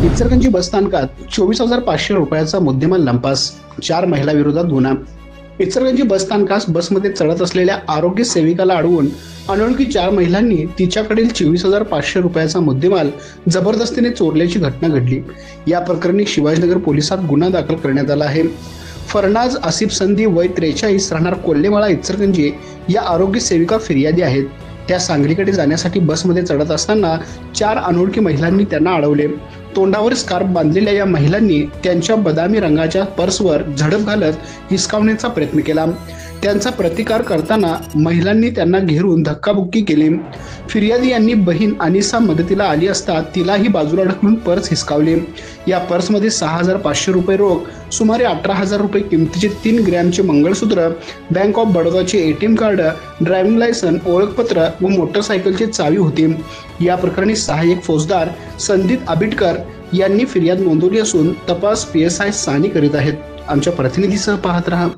इचलकरंजी बसस्थानकात 24,500 रुपयाचा मुद्देमाल लंपास, 4 महिला विरोधात गुन्हा. इचलकरंजी बसस्थानकास बसमध्ये चढत असलेल्या आरोग्य सेविकाला अडवून अनोळखी 4 महिलांनी तिच्याकडील 24,500 रुपयाचा मुद्देमाल जबरदस्तीने चोरल्याची घटना घडली. या प्रकरणी शिवाजीनगर पोलिसात गुन्हा दाखल करण्यात आला आहे. फरनाज आसिफ संधी वय 43 राहणार कोल्हेमाळा इचलकरंजी या आरोग्य सेविका फिर्यादी आहेत. त्या सांगलीकडे जाण्यासाठी बसमध्ये चढत असताना 4 अनोळखी महिलांनी त्यांना अडवले. तोंडावर स्कार्फ बांधलेल्या या महिलांनी त्यांच्या बदामी रंगाच्या पर्सवर झडप घालत हिसकावण्याचा प्रयत्न केला. त्यांचा प्रतिकार करताना महिलांनी त्यांना घेरून धक्काबुक्की केली. फिर्यादी यांनी बहीण अनिसा मदतीला आली असता तिलाही बाजूला ढकलून पर्स हिसकावले. या पर्समध्ये 6,500 रुपये रोख, सुमारे 18,000 रुपये किमतीचे 3 ग्रॅमचे मंगळसूत्र, बँक ऑफ बडोदाचे ATM कार्ड, ड्रायव्हिंग लायसन, ओळखपत्र व मोटरसायकलची चावी होती. या प्रकरणी सहाय्यक फौजदार संदीप आबिटकर यांनी फिर्याद नोंदवली असून तपास PSI सानी करीत आहेत. आमच्या प्रतिनिधीसह पाहत रहा.